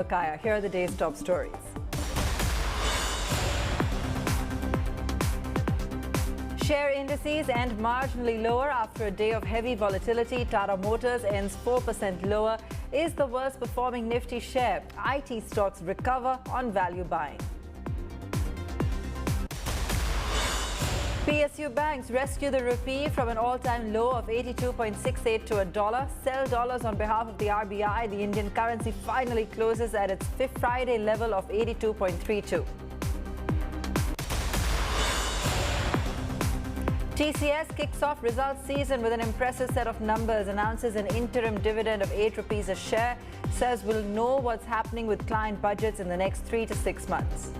Bakaya. Here are the day's top stories. Share indices end marginally lower after a day of heavy volatility. Tata Motors ends 4% lower, is the worst performing Nifty share. IT stocks recover on value buying. PSU banks rescue the rupee from an all-time low of 82.68 to $1. Sell dollars on behalf of the RBI. The Indian currency finally closes at its fifth Friday level of 82.32. TCS kicks off results season with an impressive set of numbers, announces an interim dividend of 8 rupees a share, says we'll know what's happening with client budgets in the next 3 to 6 months.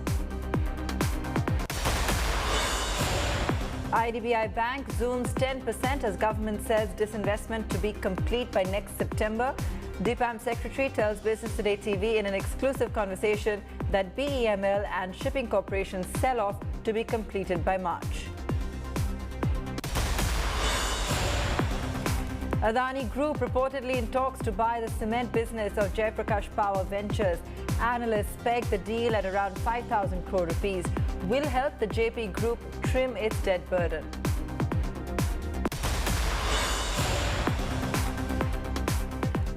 IDBI Bank zooms 10% as government says disinvestment to be complete by next September. DIPAM Secretary tells Business Today TV in an exclusive conversation that BEML and shipping corporations sell-off to be completed by March. Adani Group reportedly in talks to buy the cement business of Jaiprakash Power Ventures. Analysts peg the deal at around 5,000 crore rupees. Will help the JP Group trim its debt burden.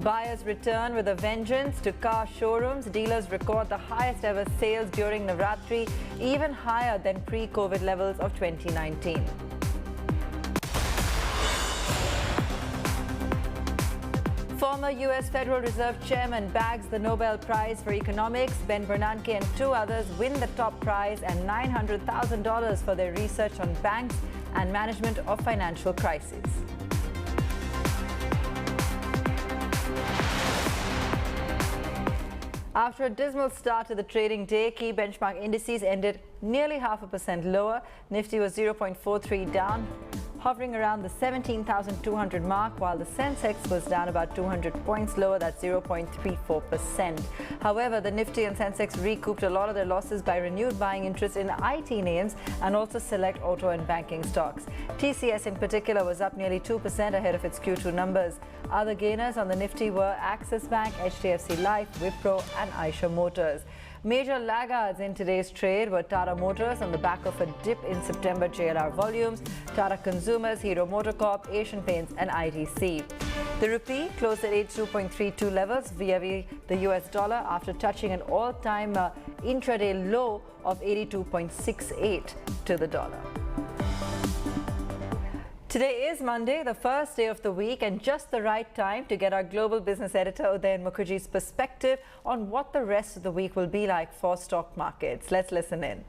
Buyers return with a vengeance to car showrooms. Dealers record the highest ever sales during Navratri, even higher than pre-COVID levels of 2019. Former U.S. Federal Reserve Chairman bags the Nobel Prize for Economics. Ben Bernanke and 2 others win the top prize and $900,000 for their research on banks and management of financial crises. After a dismal start to the trading day, key benchmark indices ended nearly 0.5% lower. Nifty was 0.43 down, hovering around the 17,200 mark, while the Sensex was down about 200 points lower, that's 0.34%. However, the Nifty and Sensex recouped a lot of their losses by renewed buying interest in IT names and also select auto and banking stocks. TCS in particular was up nearly 2% ahead of its Q2 numbers. Other gainers on the Nifty were Axis Bank, HDFC Life, Wipro and Eicher Motors. Major laggards in today's trade were Tata Motors on the back of a dip in September JLR volumes, Tata Consumers, Hero MotoCorp, Asian Paints and ITC. The rupee closed at 82.32 levels vis-a-vis the US dollar after touching an all-time intraday low of 82.68 to the dollar. Today is Monday, the first day of the week, and just the right time to get our global business editor Udayan Mukherjee's perspective on what the rest of the week will be like for stock markets. Let's listen in.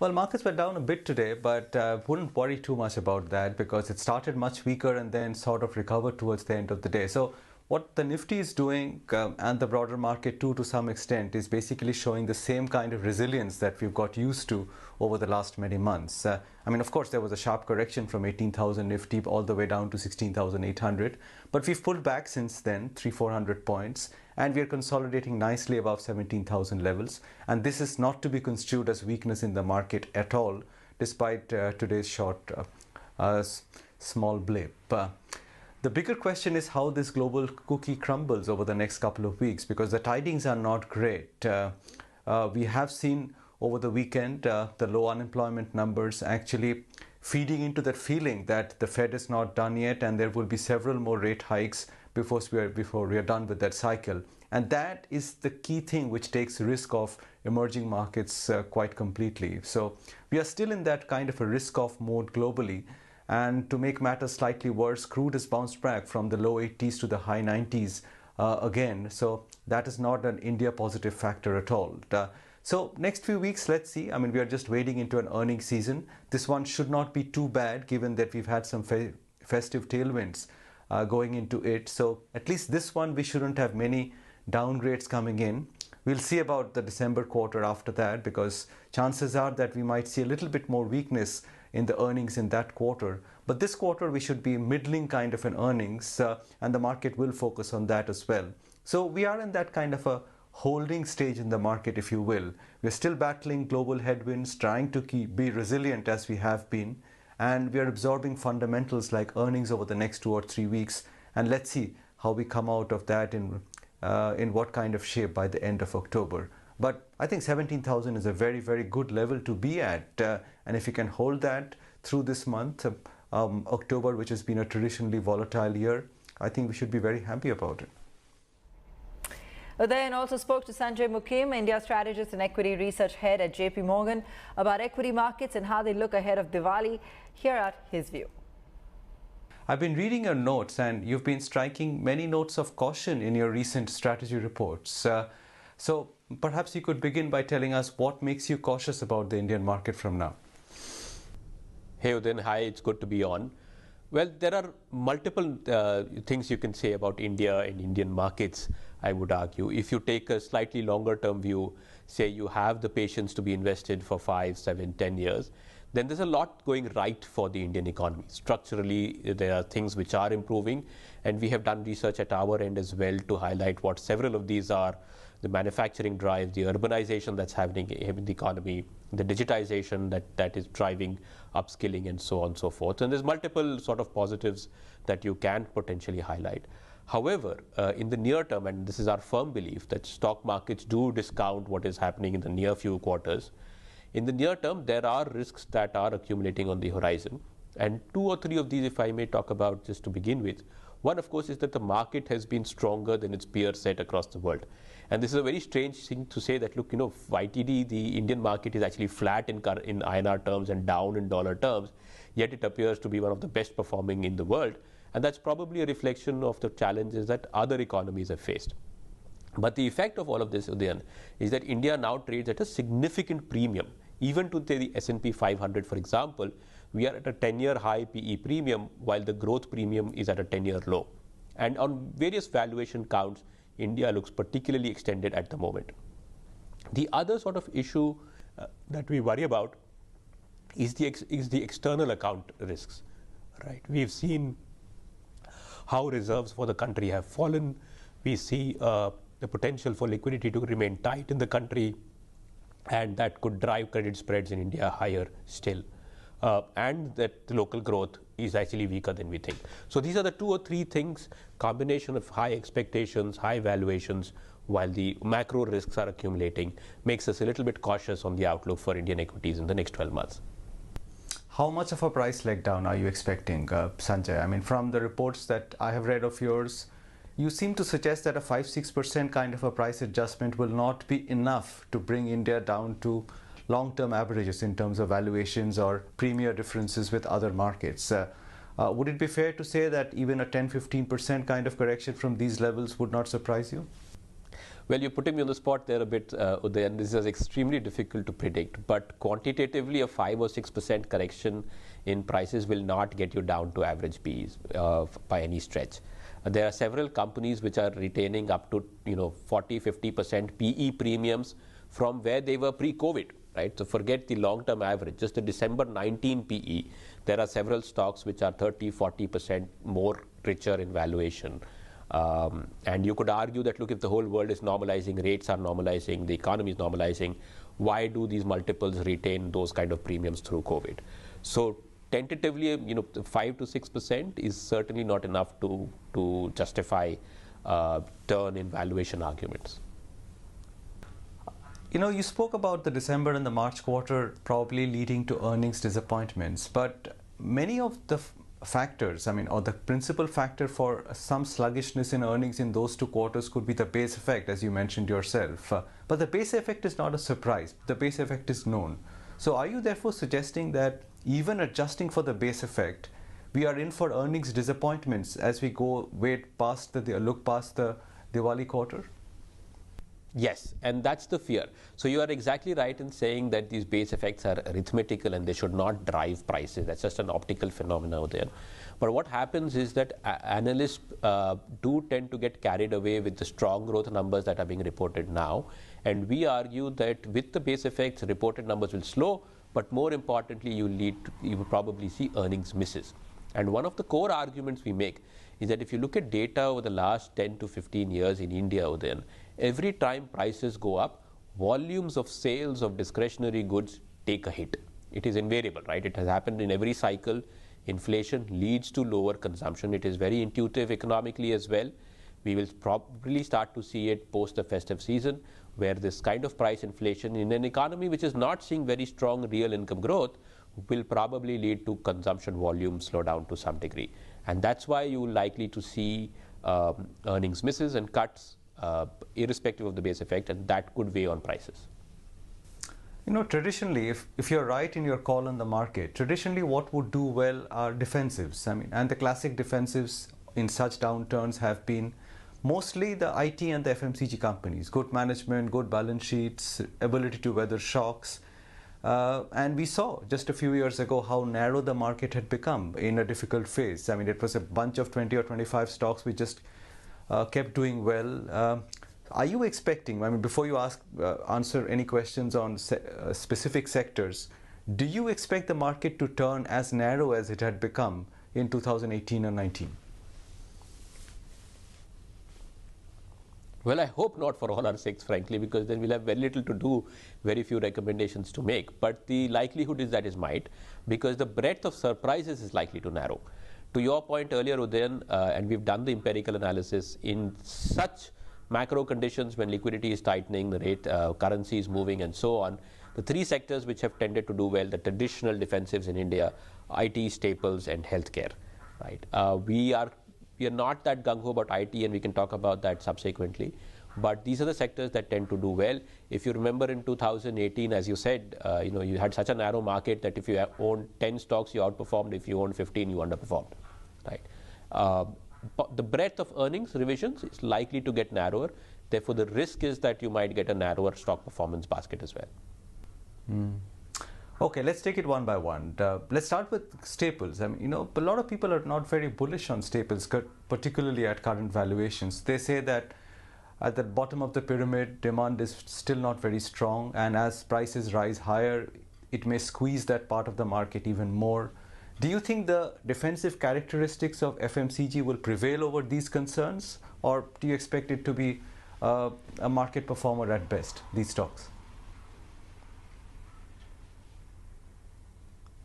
Well, markets were down a bit today, but wouldn't worry too much about that because it started much weaker and then sort of recovered towards the end of the day. So what the Nifty is doing and the broader market too, to some extent, is basically showing the same kind of resilience that we've got used to over the last many months. I mean, of course, there was a sharp correction from 18,000 Nifty all the way down to 16,800. But we've pulled back since then, 300-400 points, and we are consolidating nicely above 17,000 levels. And this is not to be construed as weakness in the market at all, despite today's short, small blip. The bigger question is how this global cookie crumbles over the next couple of weeks, because the tidings are not great. We have seen over the weekend the low unemployment numbers actually feeding into that feeling that the Fed is not done yet and there will be several more rate hikes before we are done with that cycle. And that is the key thing which takes risk of emerging markets quite completely. So we are still in that kind of a risk-off mode globally. And to make matters slightly worse, crude has bounced back from the low 80s to the high 90s again. So that is not an India positive factor at all. So next few weeks, let's see. I mean, we are just wading into an earnings season. This one should not be too bad, given that we've had some festive tailwinds going into it. So at least this one, we shouldn't have many downgrades coming in. We'll see about the December quarter after that, because chances are that we might see a little bit more weakness in the earnings in that quarter. But this quarter, we should be middling kind of an earnings, and the market will focus on that as well. So we are in that kind of a holding stage in the market, if you will. We're still battling global headwinds, trying to be resilient as we have been, and we are absorbing fundamentals like earnings over the next 2 or 3 weeks. And let's see how we come out of that in in what kind of shape by the end of October. But I think 17,000 is a very, very good level to be at. And if you can hold that through this month, October, which has been a traditionally volatile year, I think we should be very happy about it. Udayan also spoke to Sanjay Mookim, India Strategist and Equity Research Head at JPMorgan, about equity markets and how they look ahead of Diwali. Here are his view. I've been reading your notes, and you've been striking many notes of caution in your recent strategy reports. So perhaps you could begin by telling us what makes you cautious about the Indian market from now. Hey Udayan, hi, it's good to be on. Well, there are multiple things you can say about India and Indian markets, I would argue. If you take a slightly longer term view, say you have the patience to be invested for 5, 7, 10 years, then there's a lot going right for the Indian economy. Structurally, there are things which are improving, and we have done research at our end as well to highlight what several of these are: the manufacturing drive, the urbanization that's happening in the economy, the digitization that is driving upskilling, and so on and so forth. And there's multiple sort of positives that you can potentially highlight. However, in the near term, and this is our firm belief, that stock markets do discount what is happening in the near few quarters. In the near term, there are risks that are accumulating on the horizon. And 2 or 3 of these, if I may talk about just to begin with. One, of course, is that the market has been stronger than its peer set across the world. And this is a very strange thing to say that, look, YTD, the Indian market is actually flat in INR terms and down in dollar terms, yet it appears to be one of the best performing in the world. And that's probably a reflection of the challenges that other economies have faced. But the effect of all of this, Udayan, is that India now trades at a significant premium. Even to the S&P 500, for example, we are at a 10-year high PE premium, while the growth premium is at a 10-year low. And on various valuation counts, India looks particularly extended at the moment. The other sort of issue that we worry about is the external account risks. Right? We've seen how reserves for the country have fallen. We see the potential for liquidity to remain tight in the country, and that could drive credit spreads in India higher still. And that the local growth is actually weaker than we think. So these are the 2 or 3 things: combination of high expectations, high valuations, while the macro risks are accumulating, makes us a little bit cautious on the outlook for Indian equities in the next 12 months. How much of a price leg down are you expecting, Sanjay? I mean, from the reports that I have read of yours, you seem to suggest that a 5-6% kind of a price adjustment will not be enough to bring India down to long-term averages in terms of valuations or premier differences with other markets. Would it be fair to say that even a 10-15% kind of correction from these levels would not surprise you? Well, you're putting me on the spot there a bit, Udayan. This is extremely difficult to predict, but quantitatively a 5 or 6% correction in prices will not get you down to average PEs by any stretch. There are several companies which are retaining up to 40-50% PE premiums from where they were pre-COVID. Right? So forget the long-term average, just the December 19 PE, there are several stocks which are 30-40% more richer in valuation. And you could argue that, look, if the whole world is normalizing, rates are normalizing, the economy is normalizing, why do these multiples retain those kind of premiums through COVID? So tentatively, 5 to 6% is certainly not enough to justify turn in valuation arguments. You spoke about the December and the March quarter probably leading to earnings disappointments, but many of the factors, or the principal factor for some sluggishness in earnings in those 2 quarters could be the base effect, as you mentioned yourself. But the base effect is not a surprise. The base effect is known. So are you therefore suggesting that even adjusting for the base effect, we are in for earnings disappointments as we look past the Diwali quarter? Yes, and that's the fear. So you are exactly right in saying that these base effects are arithmetical and they should not drive prices. That's just an optical phenomenon there. But what happens is that analysts do tend to get carried away with the strong growth numbers that are being reported now. And we argue that with the base effects, reported numbers will slow, but more importantly, you will probably see earnings misses. And one of the core arguments we make is that if you look at data over the last 10 to 15 years in India, then every time prices go up, volumes of sales of discretionary goods take a hit. It is invariable, right? It has happened in every cycle. Inflation leads to lower consumption. It is very intuitive economically as well. We will probably start to see it post the festive season, where this kind of price inflation in an economy which is not seeing very strong real income growth will probably lead to consumption volume slow down to some degree. And that's why you're likely to see earnings misses and cuts irrespective of the base effect, and that could weigh on prices. You know, traditionally, if you're right in your call on the market, traditionally what would do well are defensives. I mean, and the classic defensives in such downturns have been mostly the IT and the FMCG companies. Good management, good balance sheets, ability to weather shocks. And we saw just a few years ago how narrow the market had become in a difficult phase. I mean, it was a bunch of 20 or 25 stocks which just kept doing well. Are you expecting, I mean, before you answer any questions on specific sectors, do you expect the market to turn as narrow as it had become in 2018 or 19? Well, I hope not for all our sakes, frankly, because then we'll have very little to do, very few recommendations to make. But the likelihood is that it might, because the breadth of surprises is likely to narrow. To your point earlier, Udayan, and we've done the empirical analysis, in such macro conditions when liquidity is tightening, the rate, currency is moving and so on, the three sectors which have tended to do well, the traditional defensives in India, IT, staples and healthcare, right? We are not that gung-ho about IT, and we can talk about that subsequently. But these are the sectors that tend to do well. If you remember in 2018, as you said, you had such a narrow market that if you owned 10 stocks, you outperformed. If you owned 15, you underperformed, right? The breadth of earnings revisions is likely to get narrower. Therefore, the risk is that you might get a narrower stock performance basket as well. Okay, let's take it one by one. Let's start with staples. I mean, a lot of people are not very bullish on staples, particularly at current valuations. They say that at the bottom of the pyramid, demand is still not very strong, and as prices rise higher, it may squeeze that part of the market even more. Do you think the defensive characteristics of FMCG will prevail over these concerns, or do you expect it to be a market performer at best, these stocks?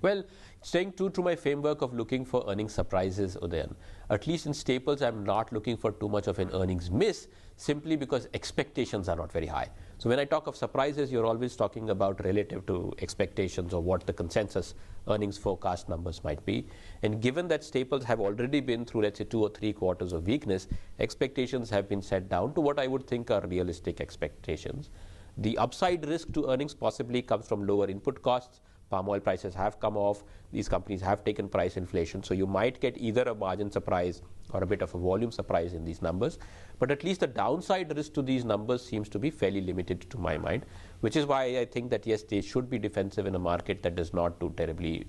Well, staying true to my framework of looking for earnings surprises, Udayan, at least in staples, I'm not looking for too much of an earnings miss, simply because expectations are not very high. So when I talk of surprises, you're always talking about relative to expectations or what the consensus earnings forecast numbers might be. And given that staples have already been through, let's say, 2 or 3 quarters of weakness, expectations have been set down to what I would think are realistic expectations. The upside risk to earnings possibly comes from lower input costs. Palm oil prices have come off. These companies have taken price inflation. So you might get either a margin surprise or a bit of a volume surprise in these numbers. But at least the downside risk to these numbers seems to be fairly limited to my mind, which is why I think that, yes, they should be defensive in a market that does not do terribly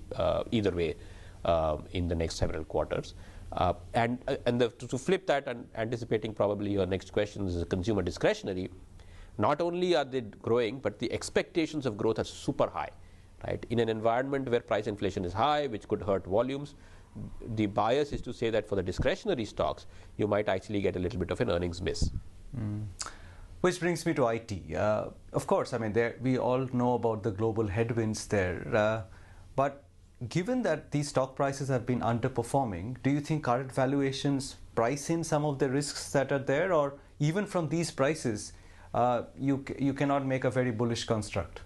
either way in the next several quarters. To flip that, and anticipating probably your next question, is consumer discretionary. Not only are they growing, but the expectations of growth are super high. Right? In an environment where price inflation is high, which could hurt volumes, the bias is to say that for the discretionary stocks, you might actually get a little bit of an earnings miss. Which brings me to IT. Of course, I mean, we all know about the global headwinds there. But given that these stock prices have been underperforming, do you think current valuations price in some of the risks that are there? Or even from these prices, you cannot make a very bullish construct?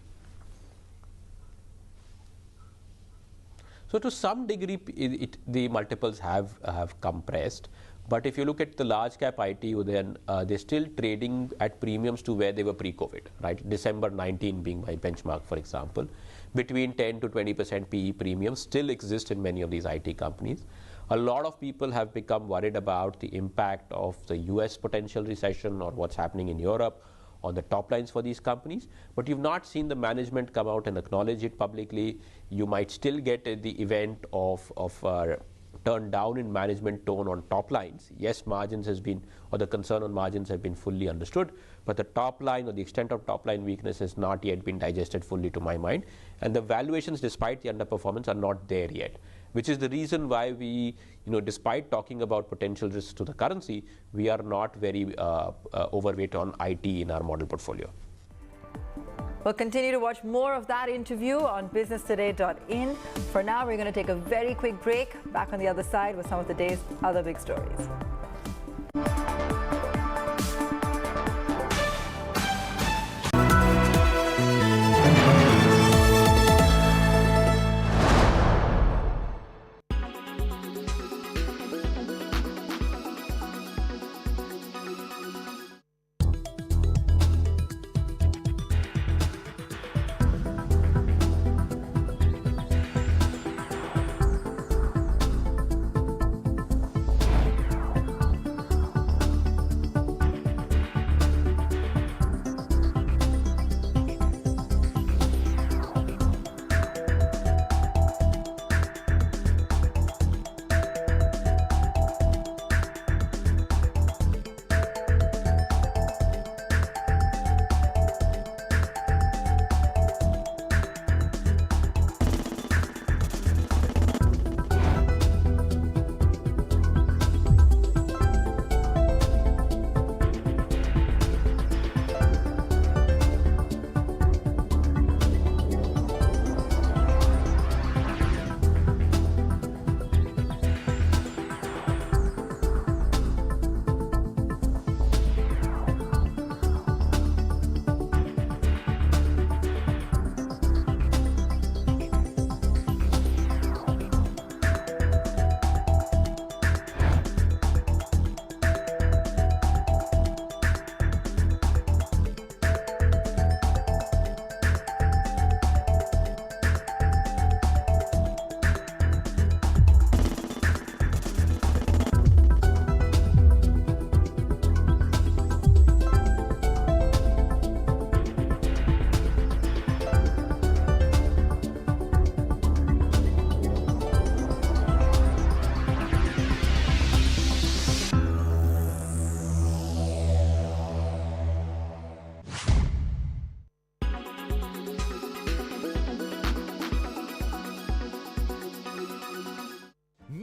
So to some degree, the multiples have compressed. But if you look at the large cap IT, then they're still trading at premiums to where they were pre-COVID, right? December 19 being my benchmark, for example. Between 10 to 20% PE premiums still exist in many of these IT companies. A lot of people have become worried about the impact of the US potential recession or what's happening in Europe on the top lines for these companies, but you've not seen the management come out and acknowledge it publicly. You might still get the event of turn down in management tone on top lines. Yes, margins has been, or the concern on margins have been fully understood, but the top line or the extent of top line weakness has not yet been digested fully to my mind. And the valuations, despite the underperformance, are not there yet, which is the reason why we, despite talking about potential risks to the currency, we are not very overweight on IT in our model portfolio. We'll continue to watch more of that interview on businesstoday.in. For now, we're going to take a very quick break. Back on the other side with some of the day's other big stories.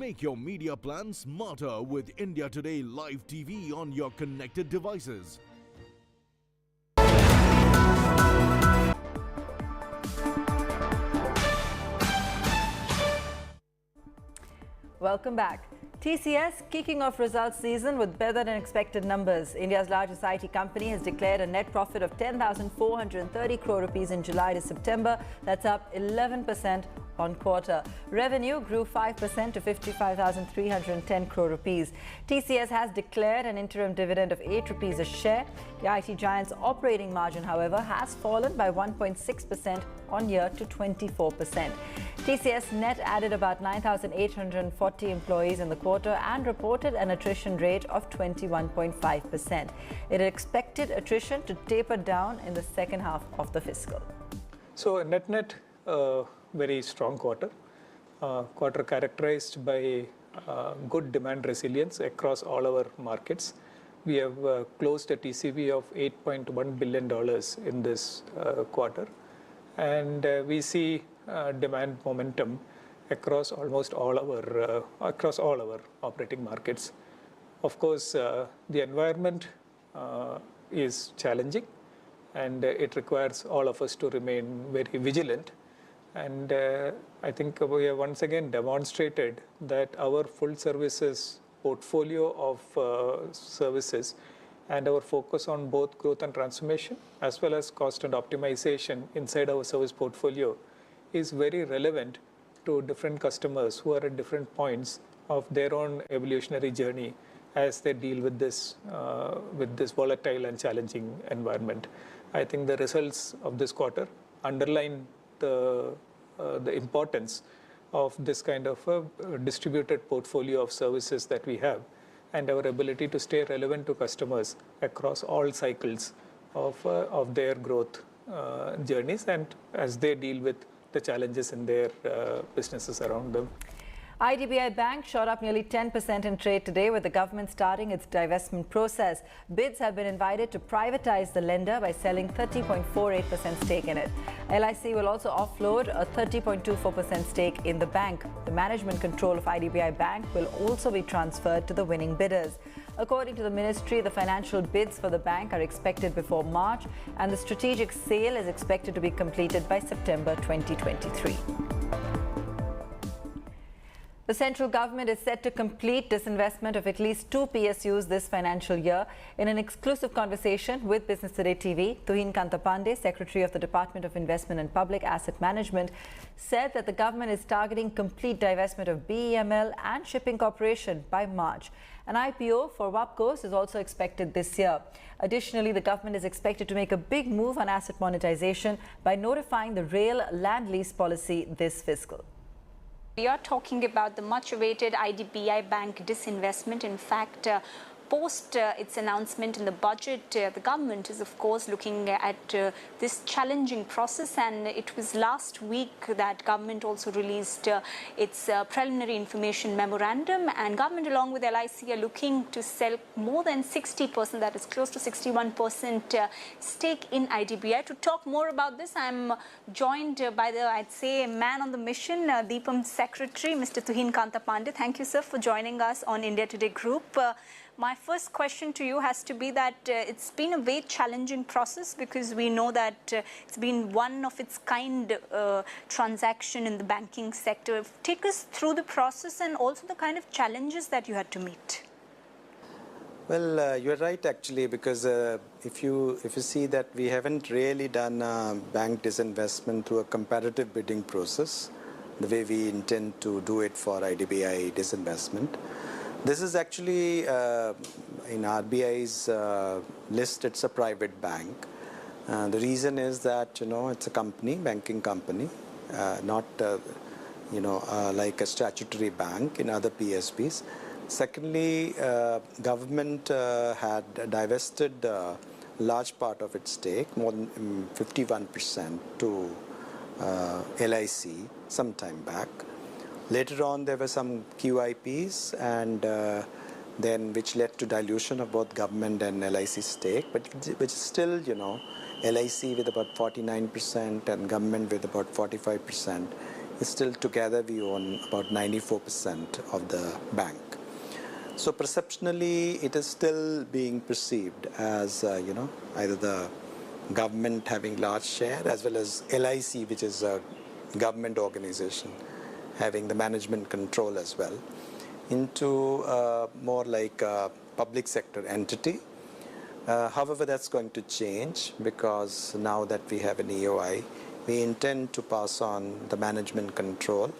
Make your media plan smarter with India Today Live TV on your connected devices. Welcome back. TCS kicking off results season with better than expected numbers. India's largest IT company has declared a net profit of 10,430 crore rupees in July to September. That's up 11% on quarter. Revenue grew 5% to 55,310 crore rupees. TCS has declared an interim dividend of 8 rupees a share. The IT giant's operating margin, however, has fallen by 1.6% on year to 24%. TCS net added about 9,840 employees in the quarter and reported an attrition rate of 21.5%. It expected attrition to taper down in the second half of the fiscal. So net very strong quarter. Quarter characterized by good demand resilience across all our markets. We have closed a TCV of $8.1 billion in this quarter. And we see demand momentum across almost all our operating markets. Of course, the environment is challenging, and it requires all of us to remain very vigilant. And I think we have once again demonstrated that our full services portfolio of services and our focus on both growth and transformation as well as cost and optimization inside our service portfolio is very relevant to different customers who are at different points of their own evolutionary journey as they deal with this volatile and challenging environment. I think the results of this quarter underline the importance of this kind of a distributed portfolio of services that we have, and our ability to stay relevant to customers across all cycles of their growth journeys and as they deal with the challenges in their businesses around them. IDBI Bank shot up nearly 10% in trade today with the government starting its divestment process. Bids have been invited to privatize the lender by selling 30.48% stake in it. LIC will also offload a 30.24% stake in the bank. The management control of IDBI Bank will also be transferred to the winning bidders. According to the ministry, the financial bids for the bank are expected before March, and the strategic sale is expected to be completed by September 2023. The central government is set to complete disinvestment of at least 2 PSUs this financial year. In an exclusive conversation with Business Today TV, Tuhin Kanta Pandey, Secretary of the Department of Investment and Public Asset Management, said that the government is targeting complete divestment of BEML and Shipping Corporation by March. An IPO for WAPCOs is also expected this year. Additionally, the government is expected to make a big move on asset monetization by notifying the rail land lease policy this fiscal. We are talking about the much-awaited IDBI Bank disinvestment. In fact, post its announcement in the budget, the government is, of course, looking at this challenging process. And it was last week that government also released its preliminary information memorandum. And government, along with LIC, are looking to sell more than 60%, that is close to 61% stake in IDBI. To talk more about this, I'm joined by the, I'd say, man on the mission, DIPAM Secretary, Mr. Tuhin Kanta Pandey. Thank you, sir, for joining us on India Today Group. My first question to you has to be that it's been a very challenging process because we know that it's been one of its kind transaction in the banking sector. Take us through the process and also the kind of challenges that you had to meet. Well, you're right actually, because if you see that we haven't really done bank disinvestment through a competitive bidding process, the way we intend to do it for IDBI disinvestment. This is actually, in RBI's list, it's a private bank. The reason is that, it's a company, banking company, not, like a statutory bank in other PSBs. Secondly, government had divested a large part of its stake, more than 51% to LIC some time back. Later on, there were some QIPs, and then which led to dilution of both government and LIC stake, but which is still, LIC with about 49% and government with about 45% Still together we own about 94% of the bank. So perceptionally, it is still being perceived as, either the government having large share as well as LIC, which is a government organization, having the management control as well, into more like a public sector entity. However, that's going to change because now that we have an EOI, we intend to pass on the management control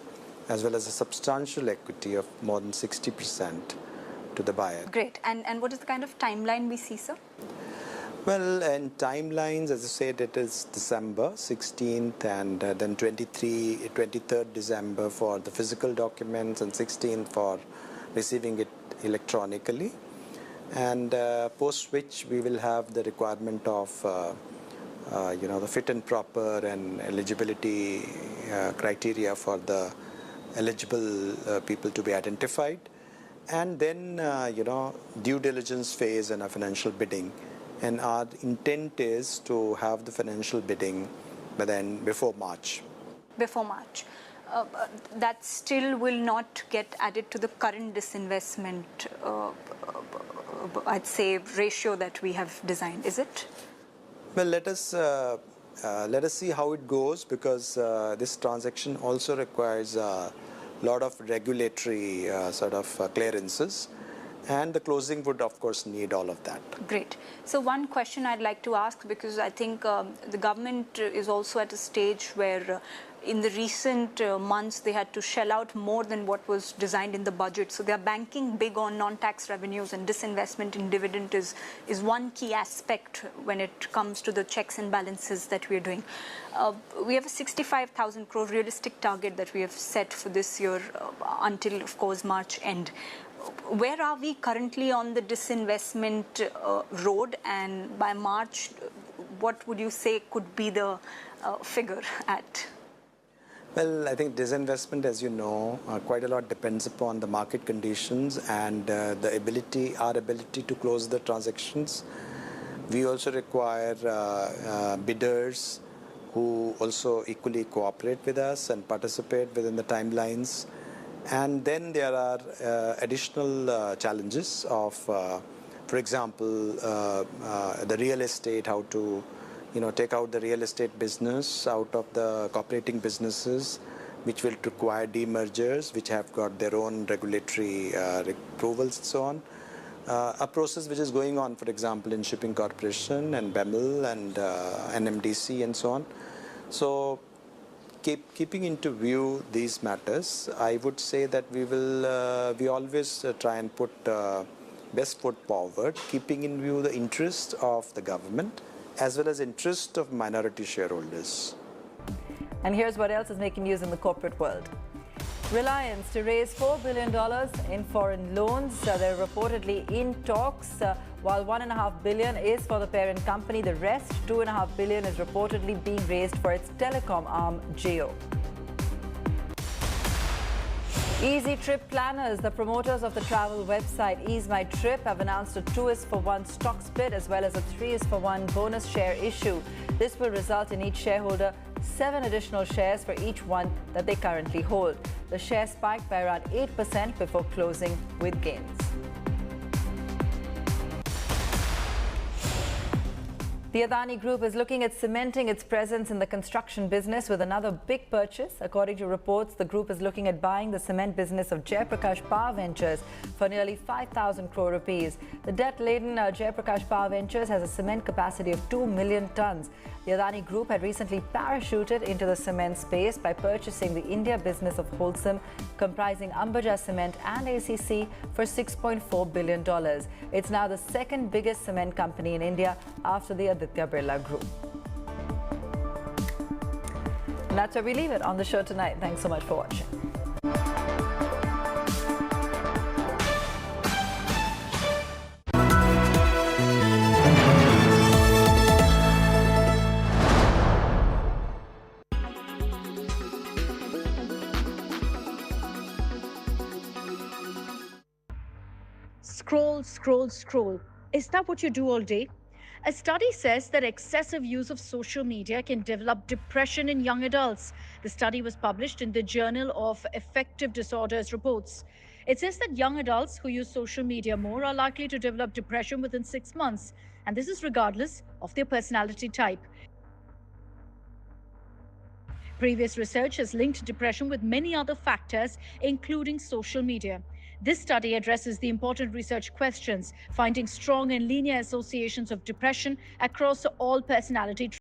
as well as a substantial equity of more than 60% to the buyer. Great. And what is the kind of timeline we see, sir? Well, in timelines, as I said, it is December 16th and then 23rd December for the physical documents and 16th for receiving it electronically. And post which we will have the requirement of the fit and proper and eligibility criteria for the eligible people to be identified, and then due diligence phase and a financial bidding. And our intent is to have the financial bidding before March. Before March. That still will not get added to the current disinvestment, I'd say, ratio that we have designed, is it? Well, let us see how it goes, because this transaction also requires a lot of regulatory clearances, and the closing would of course need all of that. Great. So one question I'd like to ask, because I think the government is also at a stage where in the recent months they had to shell out more than what was designed in the budget. So they're banking big on non-tax revenues, and disinvestment in dividend is one key aspect when it comes to the checks and balances that we're doing. We have a 65,000 crore realistic target that we have set for this year until, of course, March end. Where are we currently on the disinvestment road, and by March, what would you say could be the figure at? Well, I think disinvestment, as you know, quite a lot depends upon the market conditions and our ability to close the transactions. We also require bidders who also equally cooperate with us and participate within the timelines. And then there are additional challenges of, for example, the real estate, how to take out the real estate business out of the cooperating businesses, which will require demergers, which have got their own regulatory approvals and so on. A process which is going on, for example, in Shipping Corporation and BEML and NMDC and so on. So keeping into view these matters, I would say that we always try and put best foot forward, keeping in view the interest of the government as well as interest of minority shareholders. And here's what else is making news in the corporate world. Reliance to raise $4 billion in foreign loans. They're reportedly in talks. While $1.5 billion is for the parent company, the rest, $2.5 billion, is reportedly being raised for its telecom arm, Jio. Easy Trip Planners, the promoters of the travel website Ease My Trip, have announced a 2-for-1 stock split as well as a 3-for-1 bonus share issue. This will result in each shareholder 7 additional shares for each one that they currently hold. The share spiked by around 8% before closing with gains. The Adani Group is looking at cementing its presence in the construction business with another big purchase. According to reports, the group is looking at buying the cement business of Jaiprakash Power Ventures for nearly 5,000 crore rupees. The debt-laden Jaiprakash Power Ventures has a cement capacity of 2 million tons. The Adani Group had recently parachuted into the cement space by purchasing the India business of Wholesome, comprising Ambuja Cement and ACC, for $6.4 billion. It's now the second biggest cement company in India after the Aditya Birla Group. And that's where we leave it on the show tonight. Thanks so much for watching. Scroll, scroll, scroll. Is that what you do all day? A study says that excessive use of social media can develop depression in young adults. The study was published in the Journal of Affective Disorders Reports. It says that young adults who use social media more are likely to develop depression within 6 months, and this is regardless of their personality type. Previous research has linked depression with many other factors, including social media. This study addresses the important research questions, finding strong and linear associations of depression across all personality traits.